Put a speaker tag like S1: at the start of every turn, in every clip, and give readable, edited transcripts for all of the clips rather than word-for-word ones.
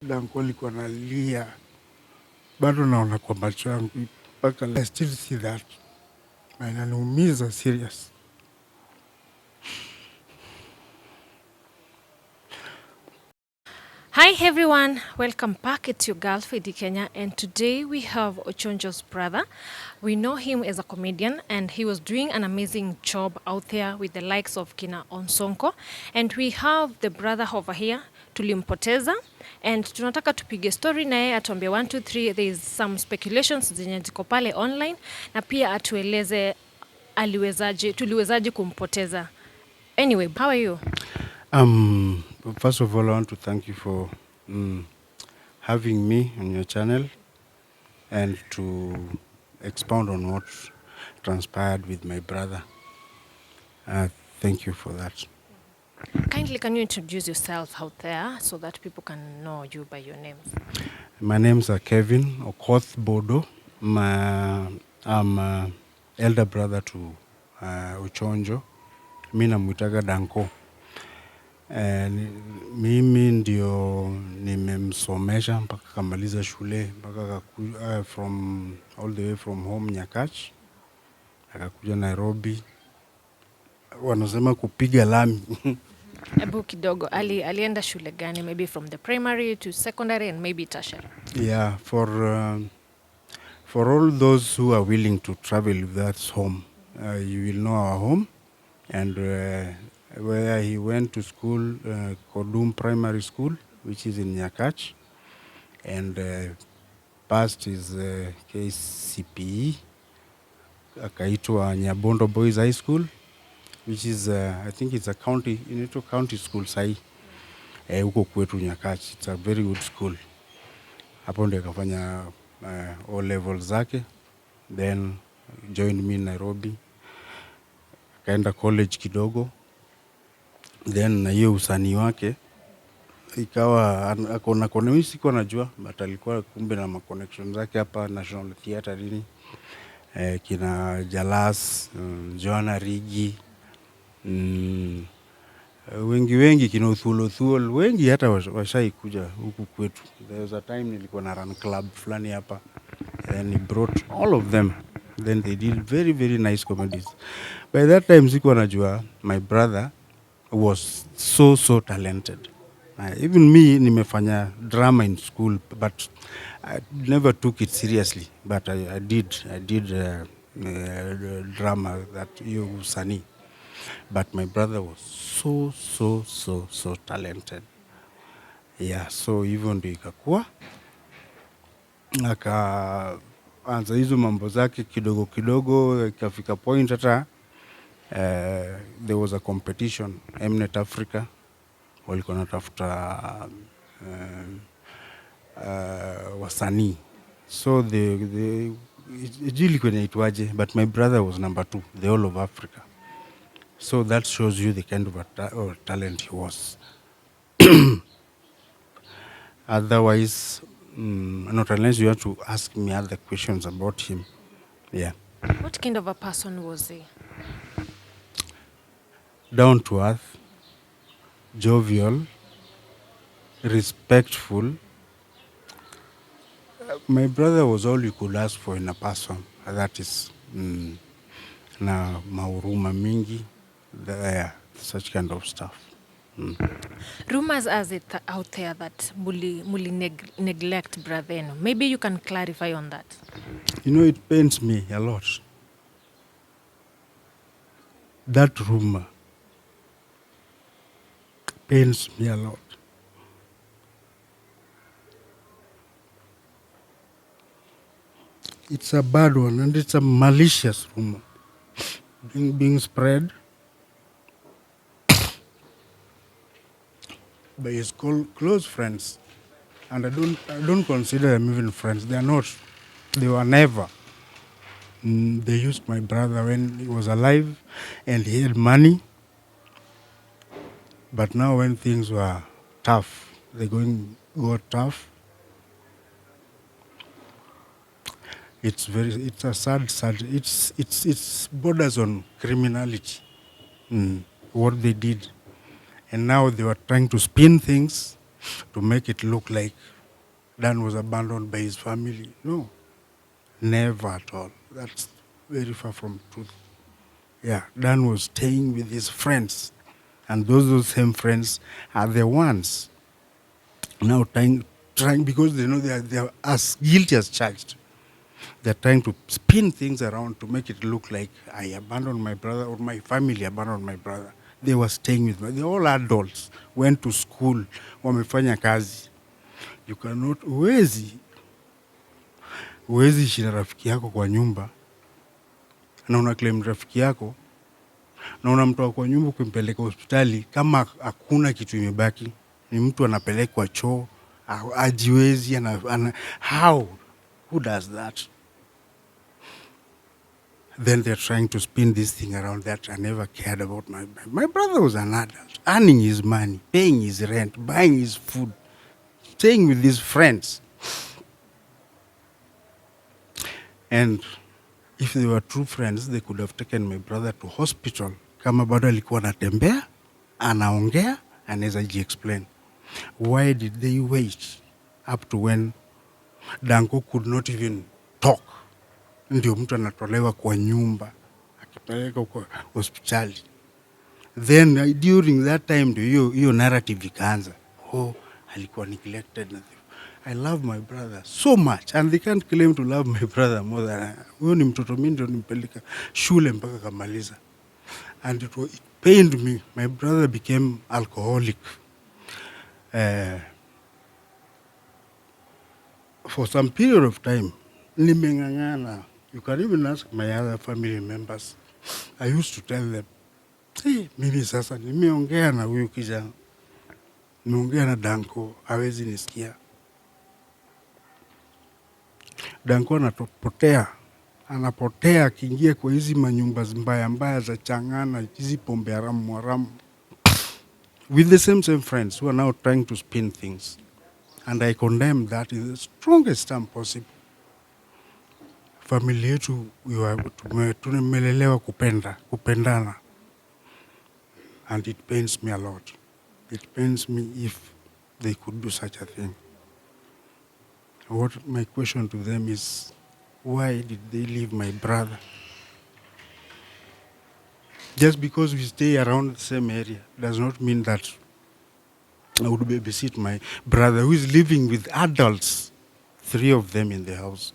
S1: Danko alikuwa analia, bado naona kwa macho yangu mpaka I still see that, na inaniumiza serious.
S2: Hi everyone, welcome back. It's your girl Fedi Kenya, and today we have OCHONJO'S brother. We know him as a comedian, and he was doing an amazing job out there with the likes of Kina Onsonko. And we have the brother over here, tulimpoteza, and tunataka tupige story naye atuambie 1 2 3. There is some speculations zenye ziko pale online, na pia atueleze tuliwezaje kumpoteza. Anyway, how are you?
S1: First of all, I want to thank you for having me on your channel and to expound on what transpired with my brother. Thank you for that.
S2: Kindly, can you introduce yourself out there so that people can know you by your names?
S1: My name's Kevin Okoth Bodo. I'm elder brother to OCHONJO. Mi namwitaga Danko. Mimi ndio nimemsomesha mpaka kamaliza shule mpaka from all the way from home Nyakach akakuja Nairobi, wanasema kupiga lami.
S2: Ebu kidogo, alienda shule gani? Maybe from the primary to secondary and maybe tertiary.
S1: Yeah, for all those who are willing to travel with that home, you will know our home, and where he went to school, Kodum Primary School, which is in Nyakach, and passed his KCPE, akaitwa Nyabondo Boys High School, which is, I think it's a county school sahi, huko kwetu Nyakach. It's a very good school. Hapo ndio akafanya O levels zake, then joined me in Nairobi, akaenda college kidogo, then na hiyo usanii wake ikawa akona mimi sikuwa najua, but alikuwa kumbe na ma connections zake hapa National Theatre nini, kina Jalas, Joanna Rigi, wengi kina Uthuol, wengi hata washaikuja huku kwetu. There was a time nilikuwa na run club fulani hapa, and he brought all of them, then they did very very nice comedies. By that time sikuwa najua my brother was so talented. Even me, nimefanya drama in school, but I never took it seriously. But I did drama, that hiyo usanii. But my brother was so talented. Yeah, so hivyo ndio ikakuwa. Akaanza hizo mambo zake kidogo, ikafika point hata there was a competition, Mnet Africa, walikuwa natafuta wasanii. So jili kwenye itwaje, but my brother was number 2, the whole of Africa. So that shows you the kind of talent he was. Otherwise, not unless you have to ask me other questions about him. Yeah.
S2: What kind of a person was he?
S1: Down to earth, jovial, respectful. My brother was all you could ask for in a person. That is, na mauruma mingi, such kind of stuff.
S2: Rumors as it out there that muli neglect brother. Maybe you can clarify on that.
S1: You know, it pains me a lot. That rumor pains me a lot. It's a bad one, and it's a malicious rumor being spread by his close friends, and I don't consider them even friends. They are not. They were never. They used my brother when he was alive, and he had money. But now when things were tough, got tough. It's a sad, it's borders on criminality, what they did. And now they were trying to spin things to make it look like Dan was abandoned by his family. No, never at all. That's very far from truth. Yeah, Dan was staying with his friends, and those same friends are the ones now trying because they know they are as guilty as charged. They're trying to spin things around to make it look like I abandoned my brother or my family abandoned my brother. They were staying with me. They're all adults, went to school, wamefanya kazi. You cannot, huwezi ishi na rafiki yako kwa nyumba na una claim rafiki yako na unamtoa kwa nyumba kumpeleka hospitali kama hakuna kitu imebaki. Ni mtu anapelekwa choo, ajiwezi, how? Who does that? Then they're trying to spin this thing around that I never cared about my brother was an adult, earning his money, paying his rent, buying his food, staying with his friends. And if they were true friends, they could have taken my brother to hospital. Kama bado alikuwa anatembea, anaongea, anaweza ji-explain. Why did they wait up to when Danko could not even talk? Ndio mtu anatolewa kwa nyumba, akipeleka kwa hospitali. Then during that time ndio hiyo narrative ikaanza. Oh, alikuwa neglected. I love my brother so much and they can't claim to love my brother more than huyo ni mtoto mimi ndio nimpeleka shule mpaka kamaliza. And it pained me. My brother became alcoholic. For some period of time, nimeng'ang'ana. You can even ask my other family members. I used to tell them, hey, mimi sasa nimeongea na huyu kijana. Nimeongea na Danko, hawezi nisikia. Danko anapotea akiingia kwa hizi manyumba mbaya za changana, hizi pombe haramu. With the same friends who are now trying to spin things. And I condemn that in the strongest term possible. Familia yetu tumelelewa kupendana. And it pains me a lot. It pains me if they could do such a thing. My question to them is, why did they leave my brother? Just because we stay around the same area does not mean that I would babysit my brother who is living with adults, 3 of them in the house.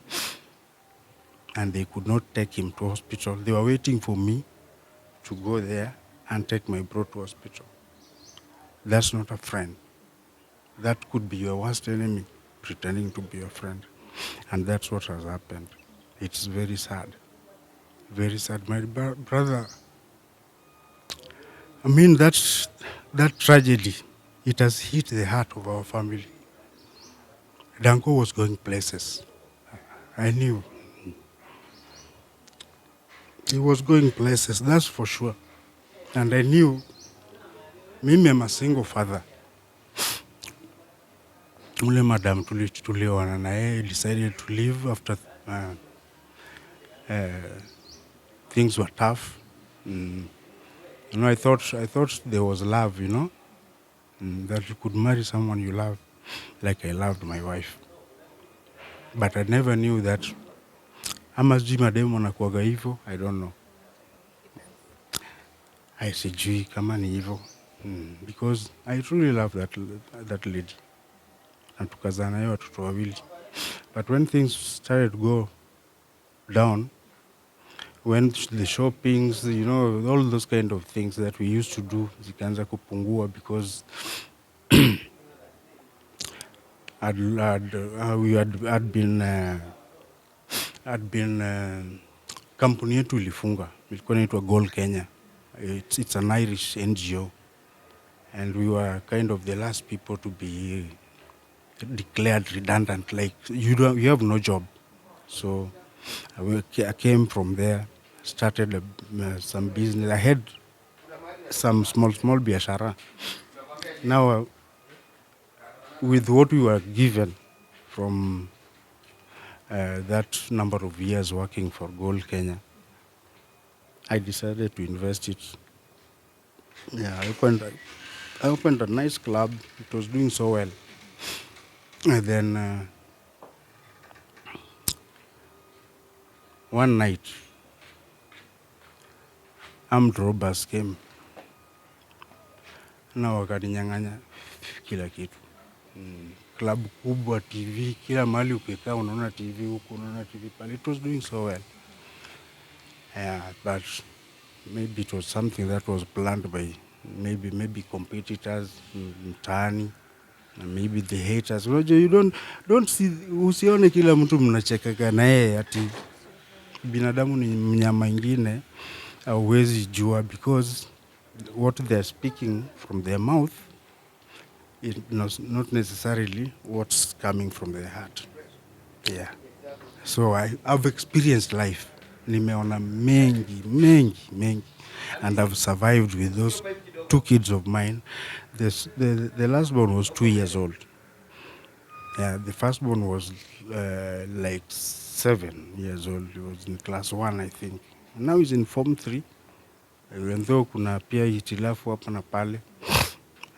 S1: And they could not take him to hospital. They were waiting for me to go there and take my bro to hospital. That's not a friend. That could be your worst enemy pretending to be your friend. And that's what has happened. It's very sad. Very sad. My brother, I mean, that tragedy, it has hit the heart of our family. Danko was going places. I knew. He was going places, that's for sure. And I knew, mimi am a single father. Ule madam tulioana na yeye decided to leave after things were tough. You know, I thought there was love, you know, that you could marry someone you love, like I loved my wife. But I never knew that. Ama sijui mademu wanakuwaga hivyo, I don't know. I sijui kama ni hivyo. Because I truly love that lady. Na tukazaa naye watoto wawili. But when things started to go down, when the shoppings, you know, all those kind of things that we used to do, zikaanza kupungua because kampuni yetu ilifunga. Ilikuwa inaitwa Gold Kenya. It's an Irish NGO. And we were kind of the last people to be declared redundant. Like, you have no job. So I came from there, started some business. I had some small biashara. Now, with what we were given from that number of years working for Gold Kenya, I decided to invest it. Yeah, I opened a nice club. It was doing so well. And then one night, armed robbers came na wakaninyang'anya kila kitu. Club kubwa, TV, kila mahali ukikaa unaona TV huku, unaona TV pale. It was doing so well. Yeah, but maybe it was something that was planned by maybe competitors mtaani, na maybe the haters. Unajua, you don't see, usione kila mtu mnachekeka na yeye ati binadamu ni mnyama ingine, hauwezi jua, because what they are speaking from their mouth is not necessarily what's coming from their heart. Yeah. So I've experienced life. Nimeona mengi, and I've survived with those two kids of mine. The last one was 2 years old. Yeah, the first one was like 7 years old. He was in class 1, I think. Now he's in form 3. Even though kuna pia hitilafu hapa na pale.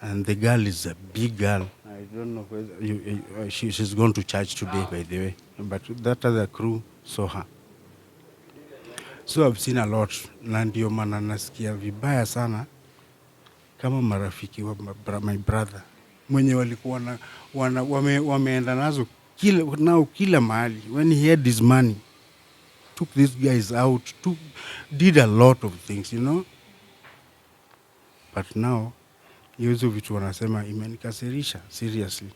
S1: And the girl is a big girl. I don't know whether she's gone to church today, by the way. But that other crew saw her. So I've seen a lot. Na ndio maana nasikia vibaya sana kama marafiki wa my brother mwenye walikuwa wameenda nazo kila mahali. When he had his money, took these guys out, did a lot of things, you know. But now hizo vitu wanasema imenikasirisha seriously.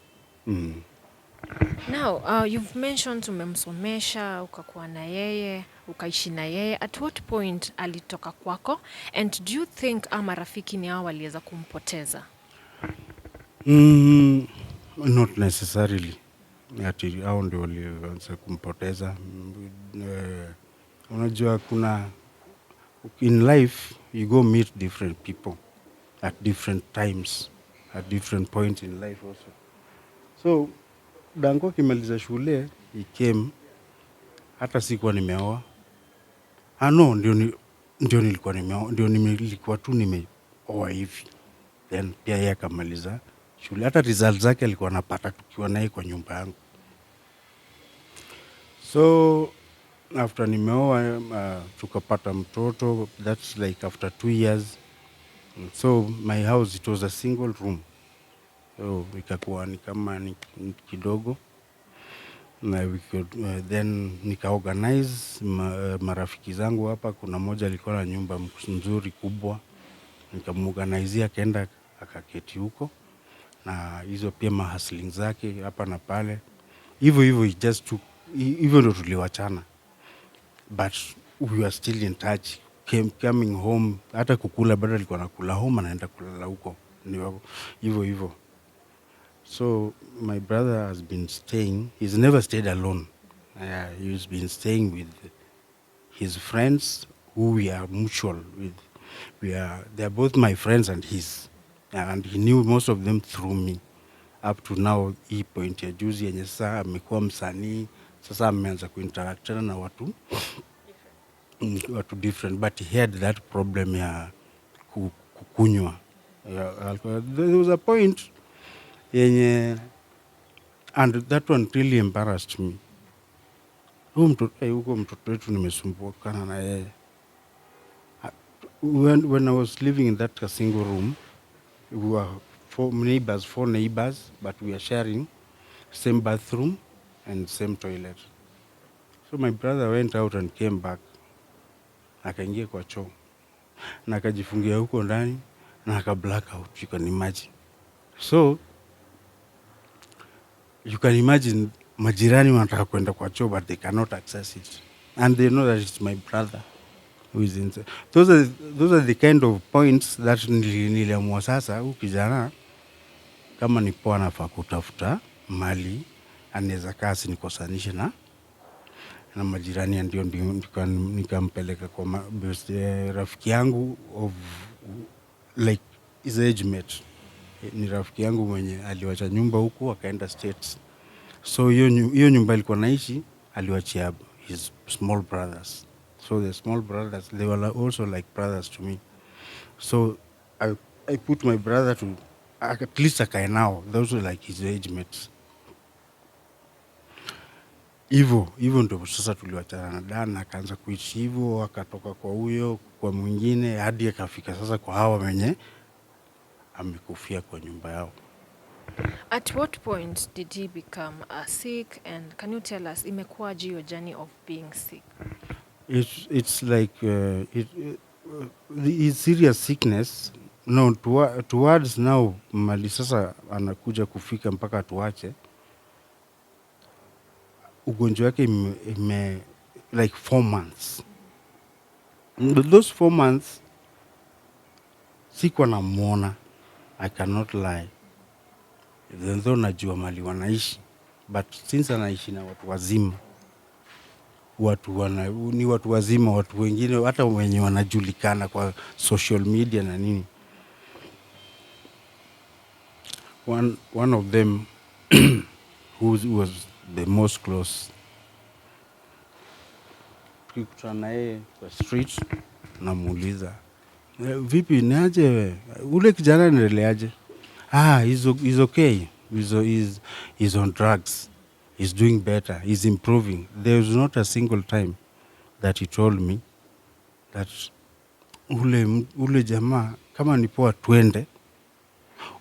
S2: Now, you've mentioned umemsomesha, ukakuwa na yeye, ukaishi na yeye. At what point alitoka kwako? And do you think marafiki ni hao waliweza kumpoteza?
S1: Not necessarily. Ati hao ndio waliweza kumpoteza. Unajua kuna, in life you go meet different people at different times, at different points in life also. So dango kimaliza shule, he came, hata sikuwa nimeoa. No, ndio nilikuwa nimeoa, nilikuwa tu nimeoa hivi. Then pia yeye akamaliza shule. Hata results zake alikuwa anapata tukiwa naye kwa nyumba yangu. So after nimeoa, tukapata mtoto. That's like after 2 years. So my house, it was a single room. So ikakuwa ni kama ni kidogo. Na we could, then nika-organize marafiki zangu hapa. Kuna moja alikuwa na nyumba nzuri kubwa. Nikamuorganizea, akaenda akaketi huko. Na hizo pia mahustling zake hapa na pale. Hivyo hivyo ndo tuliwachana. But we were still in touch. Coming home, hata kukula bado alikuwa anakula home, anaenda kulala huko. Hivyo. So my brother has been staying. He's never stayed alone. He's been staying with his friends who we are mutual with. They are both my friends and his. And he knew most of them through me. Up to now, hii point ya juzi yenye sasa amekuwa msanii, sasa ameanza kuinteract na watu different, but he had that problem ya kukunywa. There was a point yenye, and that one really embarrassed me. Huko mtoto wetu nimesumbuka na yeye. When I was living in that single room, we were 4 neighbors, but we are sharing same bathroom and same toilet. So my brother went out and came back. Akaingia kwa choo na akajifungia huko ndani na aka black out, you can imagine. So you can imagine majirani wanataka kwenda kwa choo, but they cannot access it, and they know that it's my brother who is inside. Those are the kind of points that niliamua sasa, huyu kijana kama ni poa nafaa kutafuta mali anaweza kaa asinikosanishe na majirani. Ndio nikampeleka kwa rafiki yangu of like his age mate. Ni rafiki yangu mwenye aliwacha nyumba huku akaenda States. So hiyo nyumba alikuwa naishi aliwachia his small brothers. So the small brothers, they were also like brothers to me. So I put my brother at least akae nao, those were like his age mates. Hivyo ndio sasa tuliwachana na Dan, akaanza kuishi hivyo, akatoka kwa huyo kwa mwingine hadi akafika sasa kwa hawa wenye amekufia kwa nyumba yao.
S2: At what point did he become sick, and can you tell us imekuwaje your journey of being sick?
S1: It's like the serious sickness no towards now mali sasa anakuja kufika mpaka tuache ugonjwa wake ime like 4 months. But those 4 months sikuwa namuona, I cannot lie. Even though najua mali wanaishi, but since anaishi na watu wazima, ni watu wazima, watu wengine hata wenye wanajulikana kwa social media na nini. One of them who was the most close, tukikutana na yeye kwa street namuuliza, vipi niaje ule kijana anaendeleaje? He's okay. He's on drugs. He's doing better. He's improving. There was not a single time that he told me that ule jamaa kama ni poa twende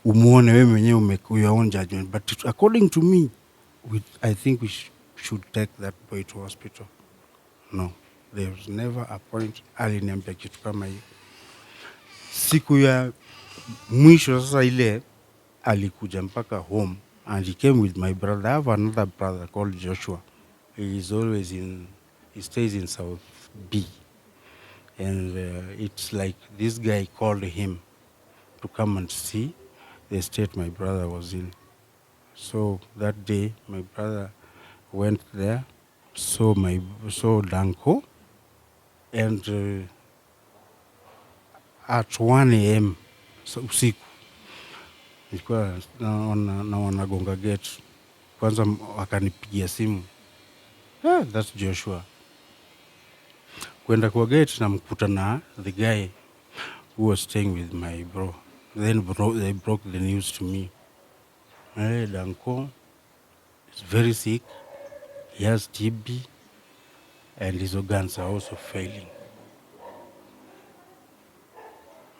S1: umuone wewe mwenyewe umeku your own judgment. But according to me, I think we should take that boy to hospital. No, there was never a point aliniambia kitu kama hiyo. Siku ya mwisho sasa ile alikuja mpaka home and he came with my brother. I have another brother called Joshua. He stays in South B. And it's like this guy called him to come and see the state my brother was in. So that day my brother went there, saw Danko, and at 1 a.m. usiku nilikuwa naona gonga gate. Kwanza wakanipigia simu, that's Joshua. Kwenda kwa gate na mkuta na the guy who was staying with my bro. Then they broke the news to me. Danko is very sick. He has TB and his organs are also failing.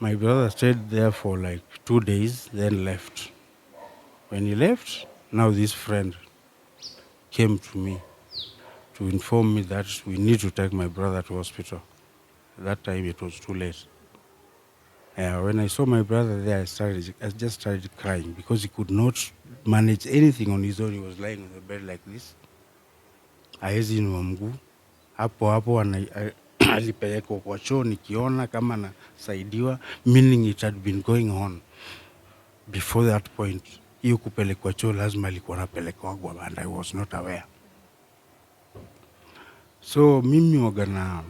S1: My brother stayed there for like 2 days, then left. When he left, now this friend came to me to inform me that we need to take my brother to hospital. That time it was too late. When I saw my brother there, I just started crying because he could not manage anything on his own. He was lying on the bed like this. Haezi inua mguu. Hapo alipelekwa kwa choo nikiona kama nasaidiwa, meaning it had been going on before that point. Hiyo kupelekwa choo lazima alikuwa anapelekwa kwa, and I was not aware. So mimi waga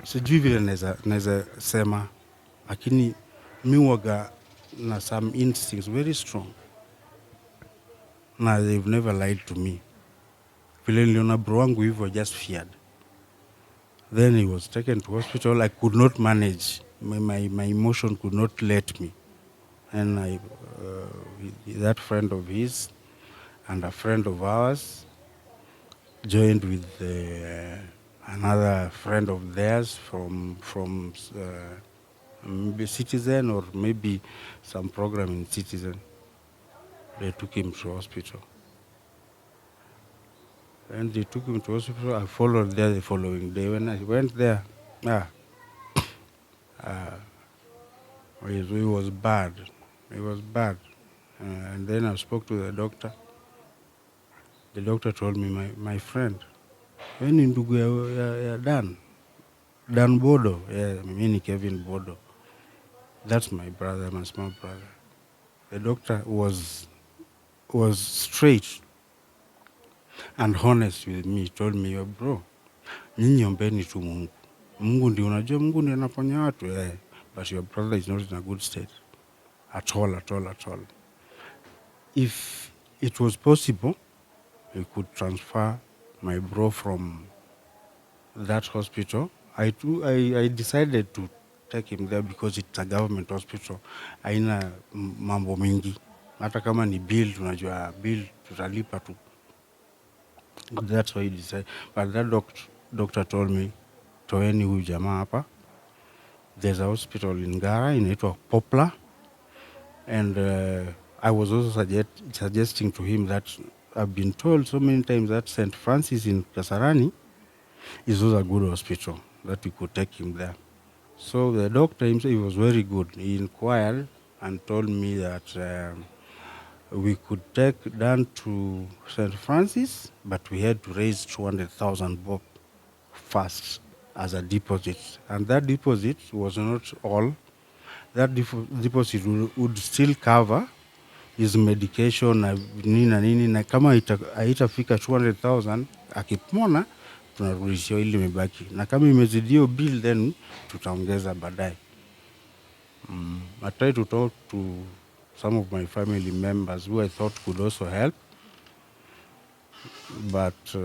S1: sijui vile naweza sema, lakini mimi waga na some instincts very strong. Na they've never lied to me. Vile niliona bro wangu hivyo, just feared. Then he was taken to hospital. I could not manage. My emotion could not let me. And that friend of his and a friend of ours joined with another friend of theirs from maybe Citizen or maybe some program in Citizen. They took him to hospital. And they took him to hospital. I followed there the following day. When I went there, it was bad. It was bad. And then I spoke to the doctor. The doctor told me, my friend, ni ndugu ya Dan Bodo. Yeah, mimi ni Kevin Bodo. That's my brother, my small brother. The doctor was straight and honest with me. He told me, yo bro, nyinyi ombeni tu Mungu. Mungu ndiye unajua, Mungu ndiye anaponya watu. But your brother is not in a good state. At all. If it was possible, we could transfer my bro from that hospital. I decided to take him there because it's a government hospital. Haina mambo mingi. Hata kama ni bill, tunajua bill tutalipa tu. That's why he decided. But that doctor told me, toeni huyu jamaa hapa. There's a hospital in Ngara inaitwa Poplar. And I was also suggesting to him that I've been told so many times that St. Francis in Kasarani is also a good hospital, that we could take him there. So the doctor himself, he was very good. He inquired and told me that we could take Dan to St. Francis, but we had to raise 200,000 bob first as a deposit. And that deposit was not all. That deposit would still cover his medication na nini na nini, na kama haitafika 200,000 akipona tunarudishia ile imebaki, na kama imezidio bill then tutaongeza baadaye. I tried to talk to some of my family members who I thought could also help, but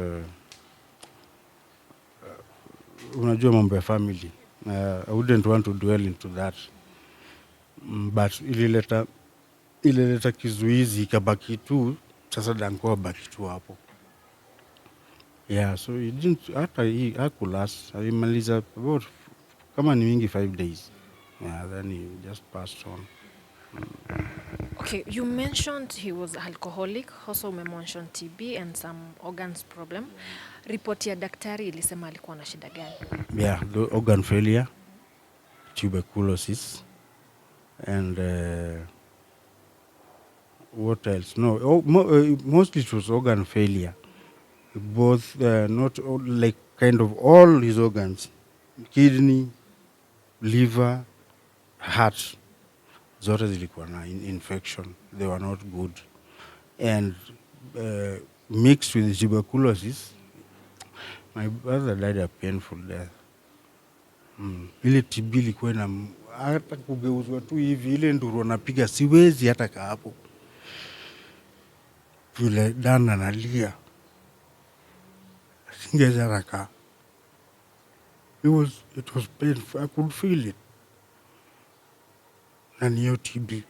S1: unajua mambo ya family, I wouldn't want to dwell into that, but ilileta kizuizi, ikabaki tu sasa danko baki tu hapo. Yeah, so he didn't, hata hii hakulas, alimaliza about kama ni mingi 5 days. Yeah, then he just passed on.
S2: Okay, you mentioned he was alcoholic, also mentioned TB and some organs problem. Report ya daktari ilisema alikuwa na shida gani?
S1: Yeah, the organ failure, tuberculosis, and what else? No, mostly it was organ failure. Both, not all, like kind of all his organs, kidney, liver, heart, zote zilikuwa na infection. They were not good. And mixed with tuberculosis, my brother died a painful death. Ile TB ilikuwa na hata kugeuzwa tu hivi, ile nduru napiga siwezi hata kaa hapo. Vile dana nalia. Singeza raka. It was painful. I could feel it. And your TB.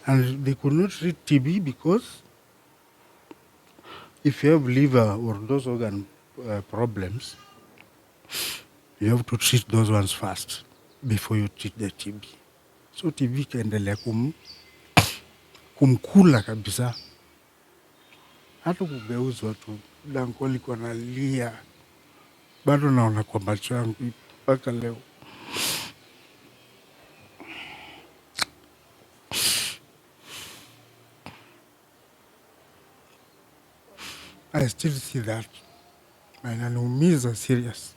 S1: And they could not treat TB because if you have liver or those organ problems, you have to treat those ones first before you treat the TB. So TB kaendelea kumkula kabisa. Hata kugeuzwa tu, danko alikuwa analia. Bado naona kwa macho yangu mpaka leo. I still see that. Na inaniumiza serious.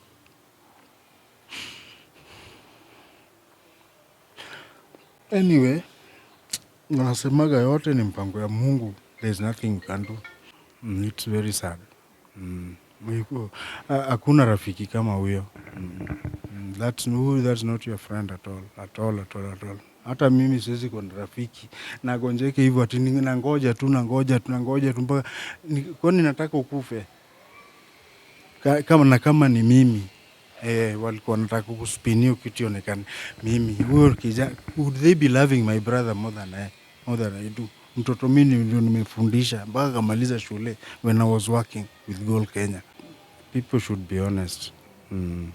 S1: Anyway, nasemaga yote ni mpango ya Mungu. There's nothing you can do. It's very sad. Hakuna rafiki kama huyo. That's not your friend at all. At all. Hata mimi siwezi kuwa rafiki. Nagonjeke hivyo ati nangoja tu mpaka kwani nataka ukufe. Kama ni mimi, walikuwa nataka kuspinio kitu ionekane mimi. Would they be loving my brother more than I do? Mtoto mimi ndio nimefundisha mpaka kamaliza shule when I was working with Goal Kenya. People should be honest. In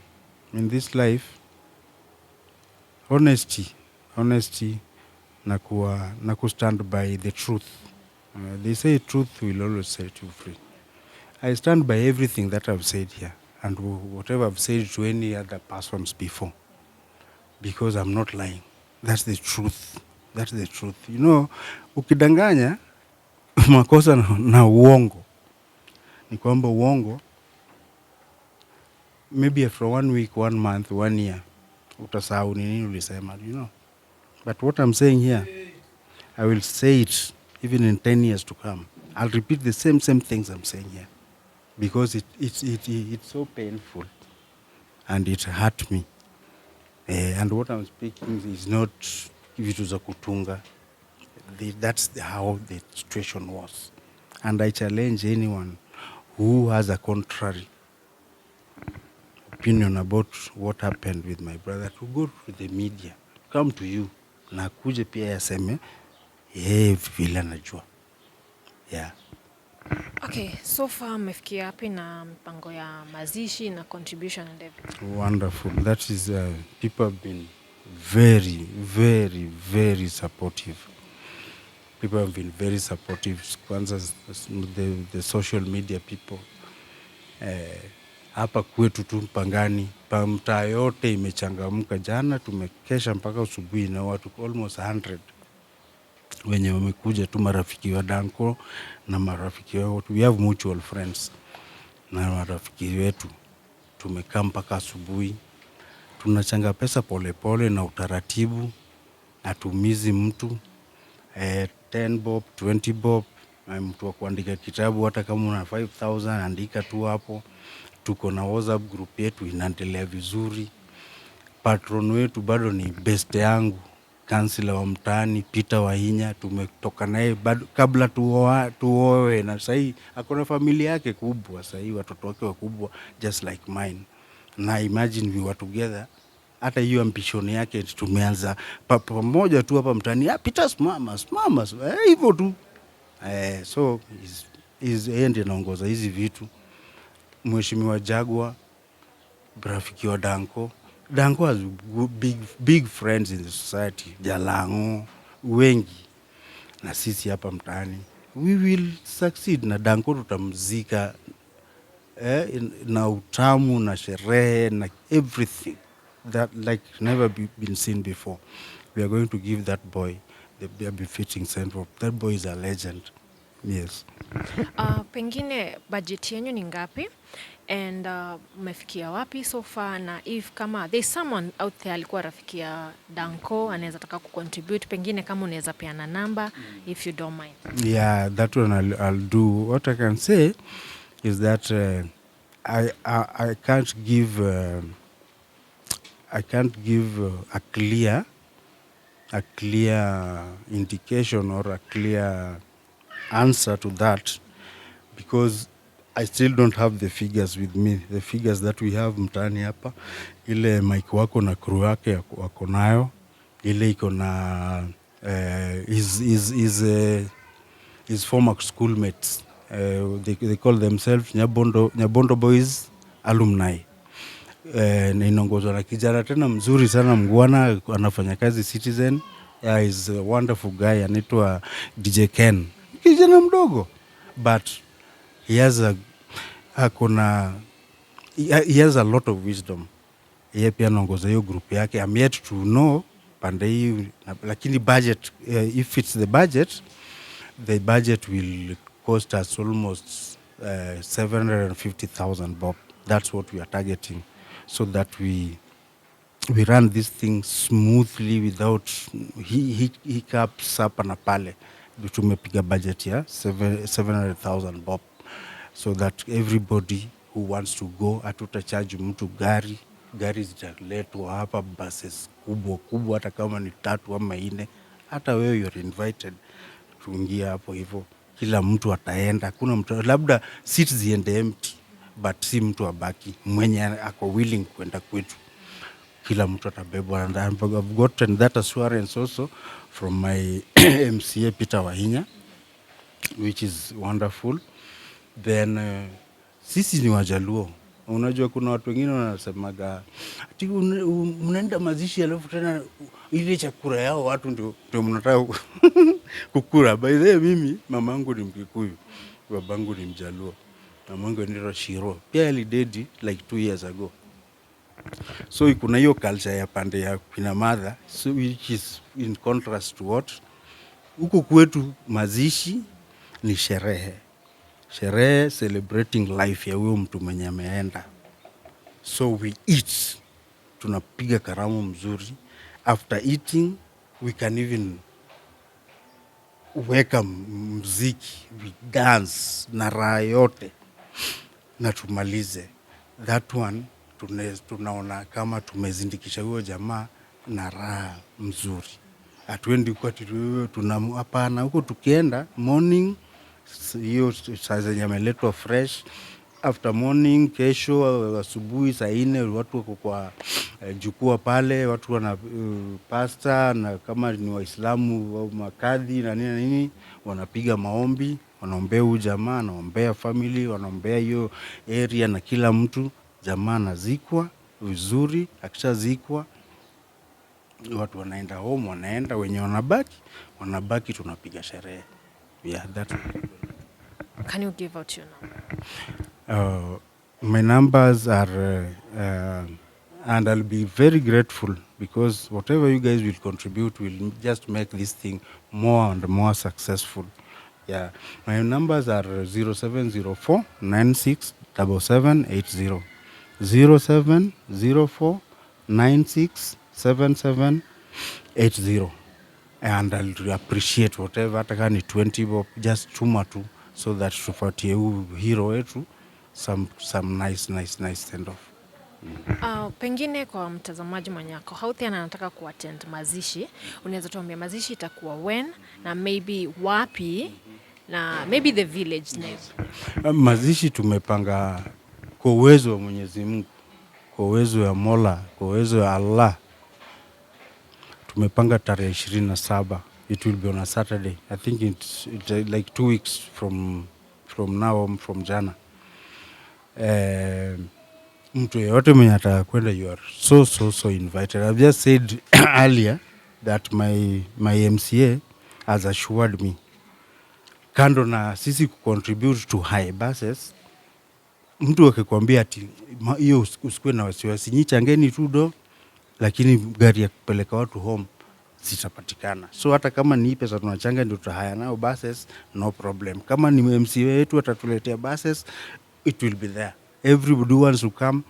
S1: this life, honesty na stand by the truth. They say truth will always set you free. I stand by everything that I've said here and whatever I've said to any other persons before, because I'm not lying. That's the truth. You know, ukidanganya makosa na uongo ni kwamba uongo maybe after 1 week, 1 month, 1 year utasahau nini ulisema, you know. But what I'm saying here, I will say it even in 10 years to come. I'll repeat the same things I'm saying here because it's so painful and it hurt me. And what I'm speaking is not vitu za kutunga. That's how the situation was. And I challenge anyone who has a contrary opinion about what happened with my brother, to go to the media, come to you, na kuje pia yaseme vile anajua. Yeah.
S2: Okay, so far mmefikia wapi na mpango ya mazishi na contribution and everything?
S1: Wonderful. That is, people have been very, very, very supportive. People have been very supportive. Kwanza the social media people. Hapa kwetu tu Mpangani, mtaa yote imechangamka. Jana tumekesha mpaka asubuhi na watu almost 100 wenye wamekuja tu, marafiki wa Danko na marafiki wetu. We have mutual friends na marafiki wetu. Tumekaa mpaka asubuhi. Tunachanga pesa pole pole na utaratibu. Hatumizi mtu 10 bob, 20 bob. Mtu wa kuandika kitabu hata kama una 5,000 andika tu hapo. Tuko na WhatsApp group yetu inaendelea vizuri. Patron wetu bado ni best yangu, kansila wa mtaani Peter Wahinya. Tumetoka naye bado kabla tuoe, na sasa akona familia yake kubwa, sasa watoto wake wakubwa just like mine. Na imagine we were together. Hata hiyo ambition yake tumeanza pamoja tu hapa mtaani. Peter mama hivyo tu. So is end anaongoza hizi vitu. Mheshimiwa Jagwa, rafiki wa Danko. Danko has big friends in the society. Jalango wengi na sisi hapa mtaani. We will succeed na Danko tutamzika na utamu na sherehe na everything that like never been seen before. We are going to give that boy the befitting send off. That boy is a legend. Yes.
S2: Pengine budget yenu ni ngapi and mmefikia wapi so far, na if kama there's someone out there alikuwa rafiki ya Danko anaweza taka kucontribute, pengine kama unaweza peana number if you don't mind.
S1: Yeah, that one I'll do. What I can say is that I can't give a clear indication or a clear answer to that, because I still don't have the figures with me. The figures that we have mtaani hapa, ile Mike wako na crew yake wako nayo, ile iko na his former schoolmates. They call themselves Nyabondo Boys alumni. Na inaongozwa na kijana tena mzuri sana mngwana, anafanya kazi Citizen. Is a wonderful guy, anaitwa DJ Ken. Kijana mdogo, but he has a lot of wisdom. Yeye pia anaongoza hiyo group yake. I'm yet to know pande hii, lakini budget, if it's the budget will cost us almost 750,000 bob. That's what we are targeting, so that we run this thing smoothly without hiccups hapa na pale. Tumepiga budget ya 700,000 bob, so that everybody who wants to go, hatutacharge mtu gari zitaletwa hapa, buses kubwa hata kama ni 3 ama 4. Hata wewe you're invited tuingia hapo hivyo, kila mtu ataenda. Kuna mtu labda seats ziende empty, but si mtu abaki mwenye ako willing kwenda kwetu. Kila mtu atabebwa, and I've gotten that assurance also from my MCA Peter Wahinya, which is wonderful. Then sisi ni Wajaluo. Unajua kuna watu wengine wanasemaga ati mnaenda mazishi alafu tena ile chakula yao watu ndio mnataka kukula. By the way, mimi mamangu ni Mkikuyu, babangu ni Mjaluo. Mamangu ni Shiro. Pia alidedi like 2 years ago. So kuna hiyo culture ya pande ya kina mother, so which is in contrast to what huko kwetu. Mazishi ni sherehe, celebrating life ya huyo mtu mwenye ameenda. So we eat, tunapiga karamu mzuri. After eating we can even weka muziki, we dance na raha yote na tumalize. That one tunaona kama tumezindikisha huyo jamaa na raha mzuri. Hatuendi kwa hapana, huko tukienda morning hiyo saa zenye ameletwa fresh, after morning, kesho asubuhi saa 4 watu wako kwa jukwaa pale, watu wana pasta, na kama ni Waislamu au makadhi na nini wanapiga maombi, wanaombea huyu jamaa, wanaombea family, wanaombea hiyo area na kila mtu. Jamaa anazikwa vizuri, akishazikwa watu wanaenda home, wanaenda, wenye wanabaki tunapiga sherehe. Yeah, that's it.
S2: Can you give out your number?
S1: My numbers are, and I'll be very grateful because whatever you guys will contribute will just make this thing more and more successful. Yeah, my numbers are 0704 967780. 0704 967780. And I'll appreciate whatever, hata kama ni 20 bob, just tuma tu so that tufuatie huyu hero wetu some nice send off.
S2: Pengine kwa mtazamaji mwenye ako Houthi anataka kuattend mazishi, unaweza tuambia mazishi itakuwa when na maybe wapi na maybe the village name?
S1: Mazishi tumepanga kwa uwezo wa Mwenyezi Mungu, kwa uwezo wa Mola, kwa uwezo wa Allah. Tumepanga tarehe 27. It will be on a Saturday. I think it's like 2 weeks from now, from jana. Mtu yeyote mwenye ataka kwenda, you are so invited. I've just said earlier that my MCA has assured me, kando na sisi kucontribute to high buses, mtu akikwambia ati hiyo usikue na wasiwasi, nyi changeni tu do, lakini gari ya kupeleka watu home zitapatikana. So hata kama ni pesa tunachanga ndio tutahaya nao buses, no problem. Kama ni MCA wetu atatuletea buses, it will be there. Everybody wants to come.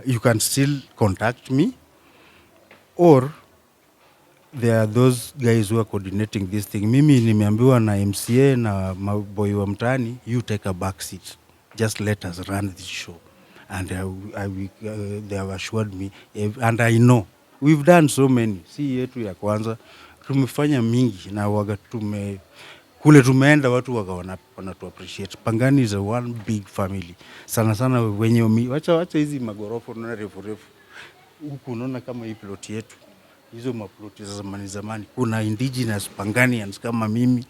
S1: You can still contact me, or there are those guys who are coordinating this thing. Mimi nimeambiwa na MCA na maboy wa mtaani, you take a back seat, just let us run this show. And they have assured me, and I know we've done so many. Si yetu ya kwanza tumefanya mingi, na waga kule tumeenda watu waga wanatu appreciate. Pangani is a one big family. Sana wenye wacha hizi magorofa na refu huku, unaona kama hii plot yetu, hizo maploti za zamani, kuna indigenous Panganians kama mimi,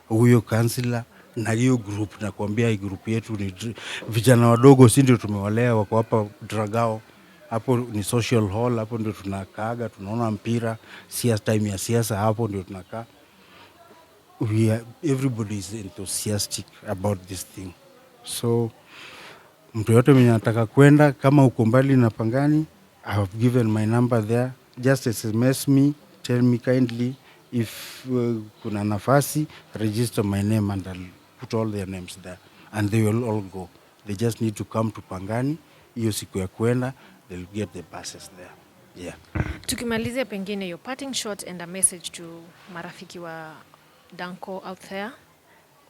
S1: huyo councillor na hiyo group. Na kuambia hii group yetu ni vijana wadogo, si ndio tumewalea, wako hapa Dragao. Hapo ni social hall, hapo ndio tunakaaga, tunaona mpira, time ya siasa, hapo ndio tunakaa. Everybody is enthusiastic about this thing. So mtu yote mwenye anataka kwenda, kama uko mbali na Pangani, I have given my number there. Just SMS me, tell me kindly if kuna nafasi, register my name and I'll put all their names there, and they will all go. They just need to come to Pangani. Hiyo siku ya kwenda, they'll get the buses there. Yeah.
S2: Tukimalizia pengine your parting shot and a message to marafiki wa Danko out there,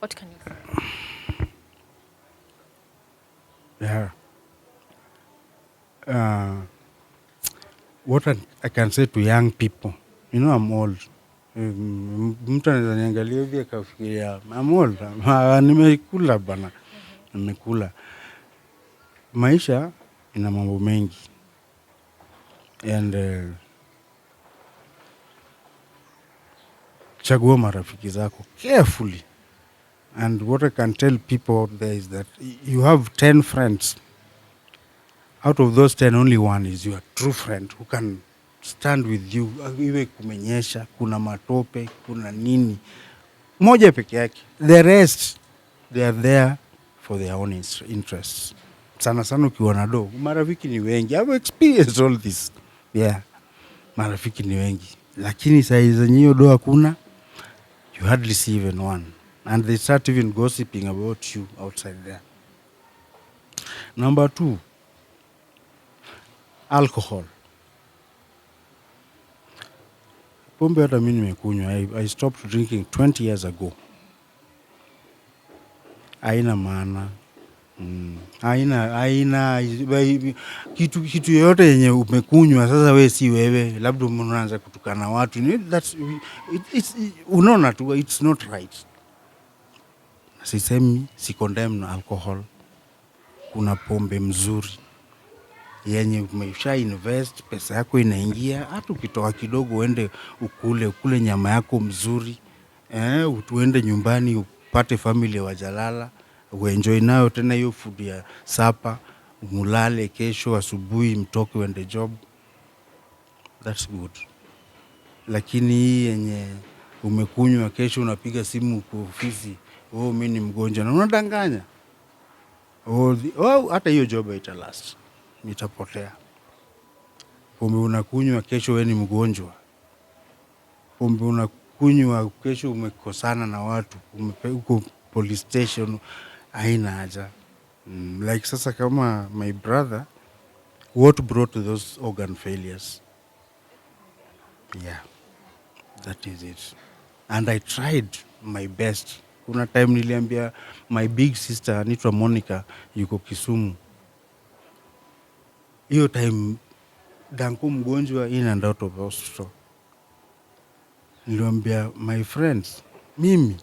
S2: what can you say?
S1: Yeah. What I can say to young people, you know, I'm old. Mtu anaweza niangalia hivi akafikiria I'm old. Nimekula bana. Nimekula. Maisha ina mambo mengi. And chagua marafiki zako carefully. And what I can tell people out there is that you have 10 friends. Out of those 10, only one is your true friend who can stand with you. Iwe kumenyesha, kuna matope, kuna nini. Moja peke yake. The rest, they are there for their own interests. Sana ukiwa na do, marafiki ni wengi. I've experienced all this. Yeah, marafiki ni wengi. Lakini saa zenye hiyo do hakuna, you hardly see even one. And they start even gossiping about you outside there. Number 2, alcohol. Pombe hata mimi nimekunywa. I stopped drinking 20 years ago. Haina maana. Haina kitu yoyote yenye umekunywa sasa wewe si wewe, labda unaanza kutukana watu. Unaona tu it's not right. Sisemi si condemn alcohol. kuna pombe mzuri yenye umesha invest, pesa yako inaingia, hata ukitoa kidogo uende ukule nyama yako mzuri, utuende nyumbani upate family wajalala, uenjoy nayo tena hiyo food ya sapa, mulale kesho asubuhi mtoke uende job. That's good. Lakini hii yenye umekunywa kesho unapiga simu kwa ofisi, mimi ni mgonjwa na unadanganya. Hata hiyo job haitalast. Nitapotea. Pombe unakunywa kesho wewe ni mgonjwa. Pombe unakunywa kesho umekosana na watu, uko police station, haina haja. Like sasa kama my brother, what brought those organ failures? Yeah, that is it. And I tried my best. Kuna time niliambia my big sister anaitwa Monica yuko Kisumu. Hiyo time dangu mgonjwa in and out of hospital. Niliambia my friends, mimi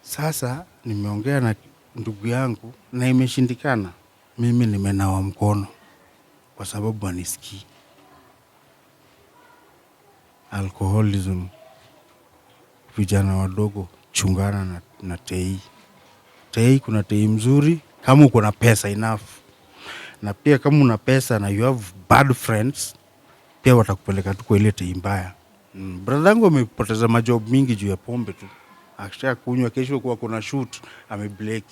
S1: sasa nimeongea na ndugu yangu na imeshindikana. Mimi nimenawa mkono kwa sababu anisikii. Alcoholism, vijana wadogo chungana na tei. Tei kuna tei mzuri kama uko na pesa enough. Na pia kama una pesa na you have bad friends, pia watakupeleka tu kwa ile tei mbaya. Brother yangu amepoteza majob mingi juu ya pombe tu. Akisha kunywa kesho kwa kuna shoot amebreak.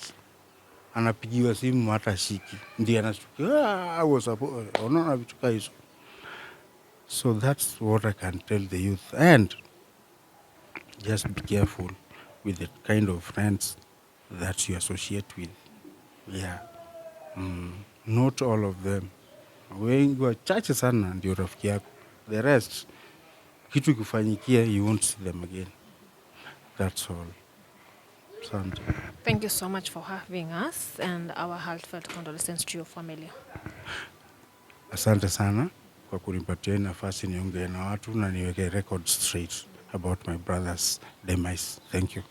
S1: Anapigiwa simu hata shiki. Ndiye anashtuka, unaona vitu kama hizo. So that's what I can tell the youth. And just be careful with the kind of friends that you associate with. Yeah. Not all of them. Wengi wachache sana ndio rafiki yako. The rest, kitu kifanyikia, you won't see them again. That's all. Asante.
S2: Thank you so much for having us, and our heartfelt condolences to your family.
S1: Asante sana kwa kunipatia nafasi niongee na watu na niweke record straight about my brother's demise. Thank you.